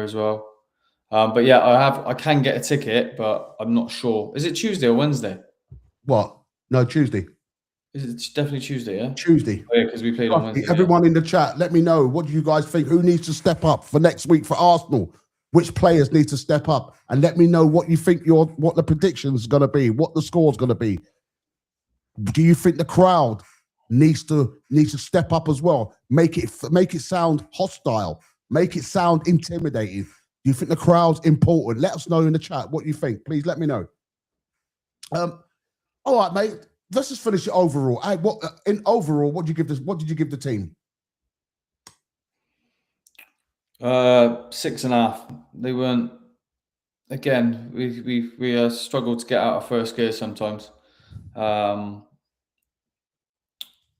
as well. But yeah, I can get a ticket, but I'm not sure. Is it Tuesday or Wednesday? What? No, Tuesday. Is it definitely Tuesday? Yeah. Tuesday. Oh, yeah, because we played on Wednesday. Everyone in the chat, let me know. What do you guys think? Who needs to step up for next week for Arsenal? Which players need to step up? And let me know what you think what the prediction's going to be, what the score's going to be. Do you think the crowd needs to step up as well? Make it sound hostile. Make it sound intimidating. Do you think the crowd's important? Let us know in the chat what you think. Please let me know. All right, mate. Let's just finish it overall. What did you give this? What did you give the team? 6.5. They weren't. Again, we struggled to get out of first gear sometimes. But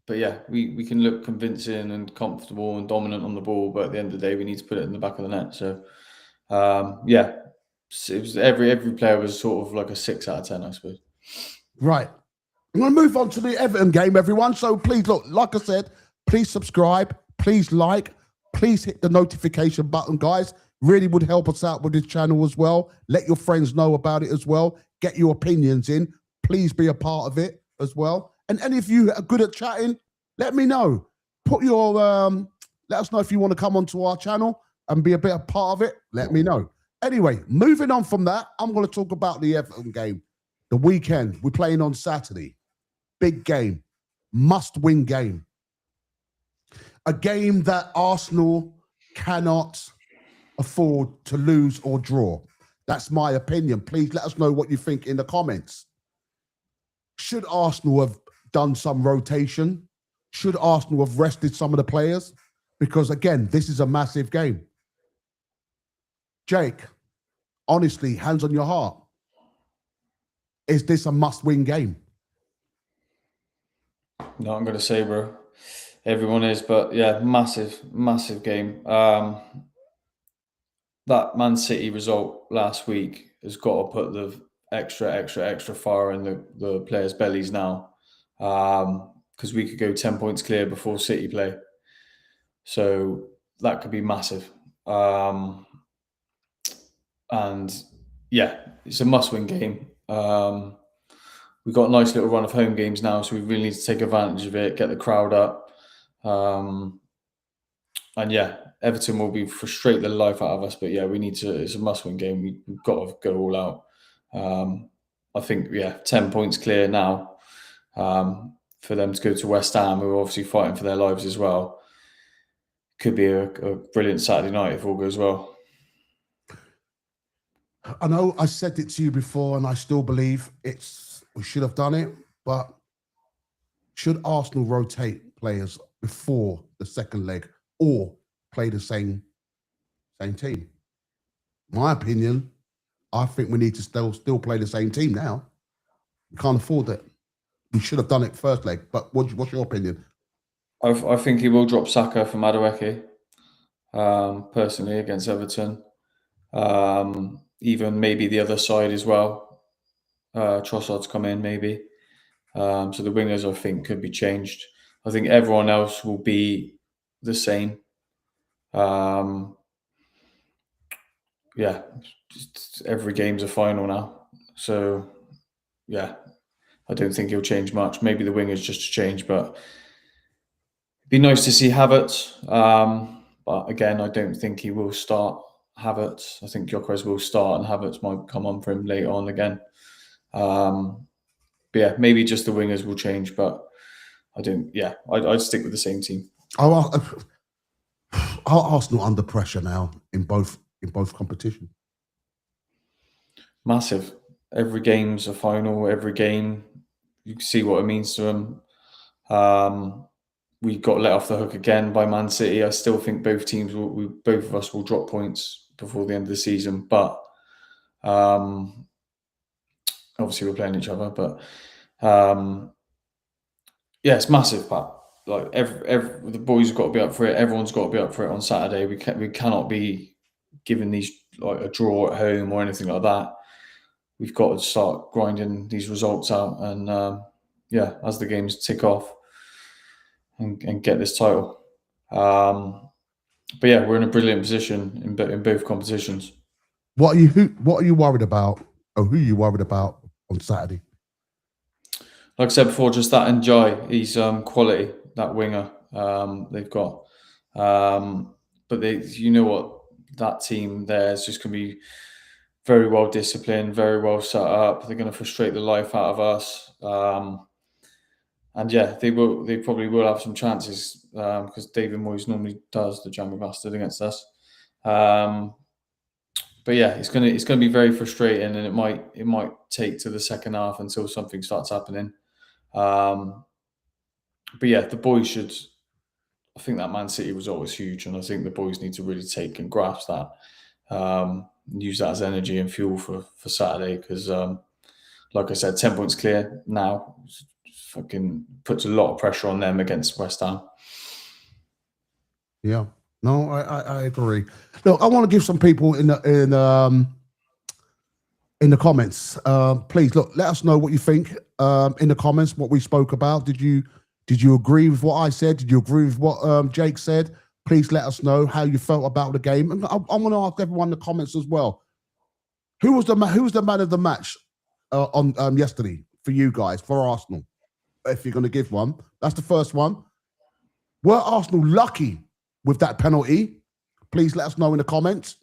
yeah, we can look convincing and comfortable and dominant on the ball, but at the end of the day, we need to put it in the back of the net. So yeah, it was every player was sort of like a 6 out of 10, I suppose. Right. I'm going to move on to the Everton game, everyone. So please, look, like I said, please subscribe, please like, please hit the notification button, guys. Really would help us out with this channel as well. Let your friends know about it as well. Get your opinions in. Please be a part of it as well. And any of you are good at chatting, let me know. Put your, let us know if you want to come onto our channel and be a bit a part of it. Let me know. Anyway, moving on from that, I'm going to talk about the Everton game. The weekend, we're playing on Saturday. Big game. Must-win game. A game that Arsenal cannot afford to lose or draw. That's my opinion. Please let us know what you think in the comments. Should Arsenal have done some rotation? Should Arsenal have rested some of the players? Because again, this is a massive game. Jake, honestly, hands on your heart. Is this a must-win game? No, I'm going to say, bro. Everyone is, but yeah, massive game. That Man City result last week has got to put the extra fire in the players' bellies now, because we could go 10 points clear before City play, so that could be massive. And yeah, it's a must-win game. We've got a nice little run of home games now, so we really need to take advantage of it, get the crowd up. And yeah, Everton will be frustrate the life out of us, but yeah, we need to. It's a must-win game. We've got to go all out. I think 10 points clear now, for them to go to West Ham, who are obviously fighting for their lives as well. Could be a brilliant Saturday night if all goes well. I know I said it to you before, and I still believe we should have done it, but should Arsenal rotate players before the second leg or play the same team? My opinion, I think we need to still play the same team now. We can't afford it. We should have done it first leg, but what's your opinion? I think he will drop Saka for Madueke, personally, against Everton. Even maybe the other side as well. Trossard's come in maybe. So the wingers, I think, could be changed. I think everyone else will be the same. Every game's a final now. So yeah, I don't think he'll change much. Maybe the wingers just to change, but it'd be nice to see Havertz. But again, I don't think he will start Havertz. I think Gyökeres will start and Havertz might come on for him later on again. But yeah, maybe just the wingers will change, but I don't. Yeah, I'd stick with the same team. Are Arsenal under pressure now in both competitions? Massive. Every game's a final. Every game, you can see what it means to them. We got let off the hook again by Man City. I still think both teams both of us will drop points before the end of the season, but obviously we're playing each other. But yeah, it's massive. But like the boys have got to be up for it. Everyone's got to be up for it on Saturday. We cannot be giving these like a draw at home or anything like that. We've got to start grinding these results out, and as the games tick off, and get this title. But yeah, we're in a brilliant position in both competitions. What are you worried about, or who are you worried about on Saturday? Like I said before, just that Njai, he's quality, that winger they've got. But you know what, that team there is just going to be very well disciplined, very well set up. They're going to frustrate the life out of us. And yeah, they probably will have some chances, because David Moyes normally does the Jamie Bastard against us. But yeah, it's gonna be very frustrating, and it might take to the second half until something starts happening. But yeah, the boys should. I think that Man City result was huge, and I think the boys need to really take and grasp that, use that as energy and fuel for Saturday. Because, like I said, 10 points clear now fucking puts a lot of pressure on them against West Ham. Yeah, no, I agree. Look, I want to give some people in the comments. Please look, let us know what you think in the comments. What we spoke about. Did you agree with what I said? Did you agree with what Jake said? Please let us know how you felt about the game. And I'm going to ask everyone in the comments as well. Who was the man of the match on yesterday for you guys, for Arsenal? If you're going to give one, that's the first one. Were Arsenal lucky with that penalty? Please let us know in the comments.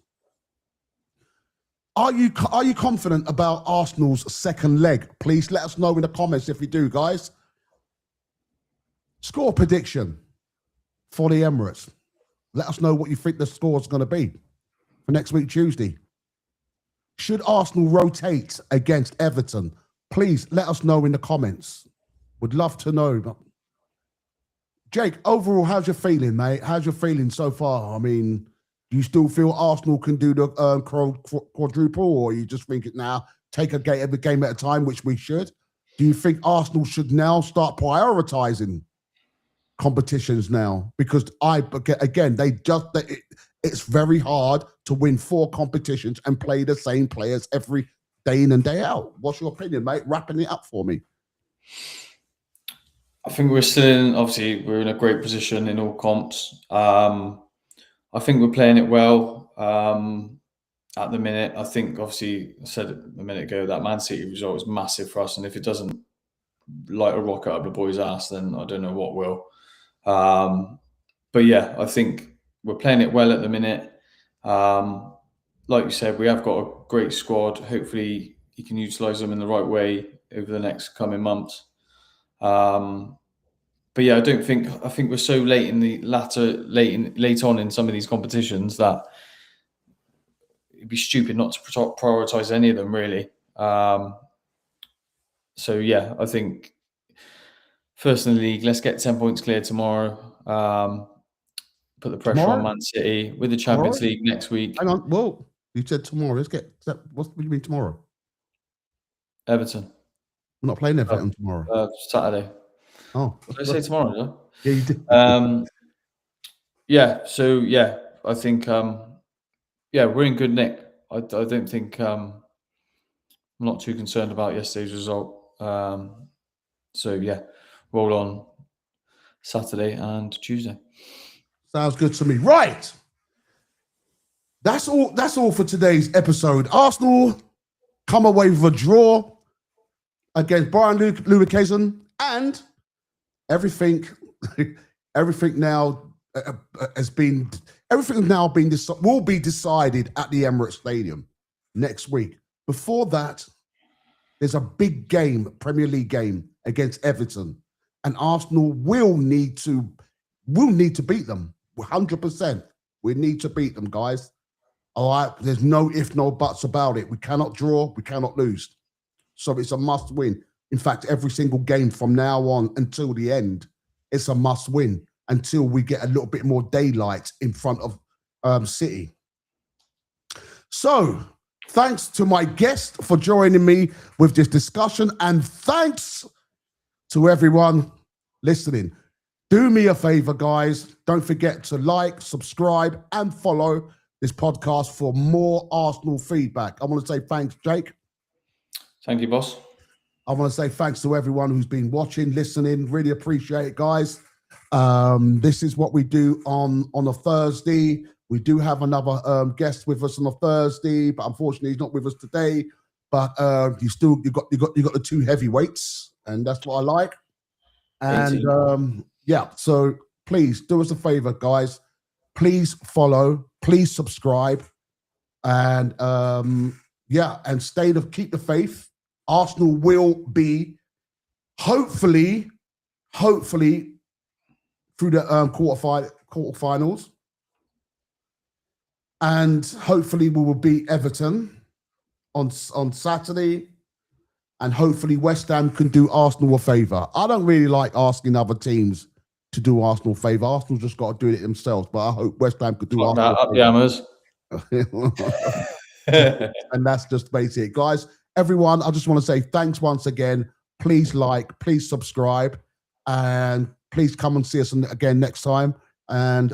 Are you confident about Arsenal's second leg? Please let us know in the comments if you do, guys. Score prediction for the Emirates. Let us know what you think the score is going to be for next week, Tuesday. Should Arsenal rotate against Everton? Please let us know in the comments. Would love to know. Jake, overall, how's your feeling, mate? How's your feeling so far? I mean, do you still feel Arsenal can do the quadruple, or you just think it now, take a game, every game at a time, which we should? Do you think Arsenal should now start prioritizing competitions now? Because it's very hard to win 4 competitions and play the same players every day in and day out. What's your opinion, mate? Wrapping it up for me. I think we're still obviously we're in a great position in all comps. I think we're playing it well at the minute. I think, obviously, I said it a minute ago, that Man City result is massive for us. And if it doesn't light a rocket up the boys' ass, then I don't know what will. But yeah, I think we're playing it well at the minute. Like you said, we have got a great squad. Hopefully, you can utilise them in the right way over the next coming months. But yeah, I think we're so late on in some of these competitions that it'd be stupid not to prioritise any of them, really. So yeah, I think first in the league, let's get 10 points clear tomorrow. Put the pressure on Man City with the Champions League next week. Hang on, well, you said tomorrow. Let's get. What do you mean tomorrow? Everton. We're not playing Everton tomorrow. Saturday. Oh, did I say tomorrow? No? Yeah, you did. Yeah. So yeah, I think we're in good nick. I don't think I'm not too concerned about yesterday's result. So yeah, roll on Saturday and Tuesday. Sounds good to me. Right. That's all for today's episode. Arsenal come away with a draw against Bayern Leverkusen, and everything now will be decided at the Emirates Stadium next week. Before that, there's a big game, Premier League game against Everton, and Arsenal will need to beat them 100%. We need to beat them, guys. All right, there's no if, no buts about it. We cannot draw, we cannot lose. So it's a must win. In fact, every single game from now on until the end, it's a must win until we get a little bit more daylight in front of City. So thanks to my guest for joining me with this discussion, and thanks to everyone listening. Do me a favor, guys. Don't forget to like, subscribe, and follow this podcast for more Arsenal feedback. I want to say thanks, Jake. Thank you, boss. I want to say thanks to everyone who's been watching, listening. Really appreciate it, guys. This is what we do on a Thursday. We do have another guest with us on a Thursday, but unfortunately he's not with us today. But you got the 2 heavyweights, and that's what I like. And yeah, so please do us a favor, guys. Please follow, please subscribe, and keep the faith. Arsenal will be hopefully through the quarterfinals, and hopefully we will beat Everton on Saturday, and hopefully West Ham can do Arsenal a favour. I don't really like asking other teams to do Arsenal a favour. Arsenal just got to do it themselves, but I hope West Ham could do Arsenal up the hammers. And that's just basically it, guys. Everyone, I just want to say thanks once again. Please like, please subscribe, and please come and see us again next time. And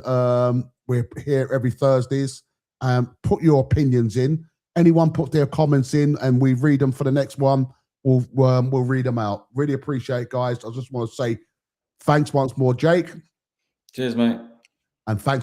we're here every Thursdays. Put your opinions in. Anyone put their comments in, and we read them for the next one. We'll read them out. Really appreciate it, guys. I just want to say thanks once more, Jake. Cheers, mate. And thanks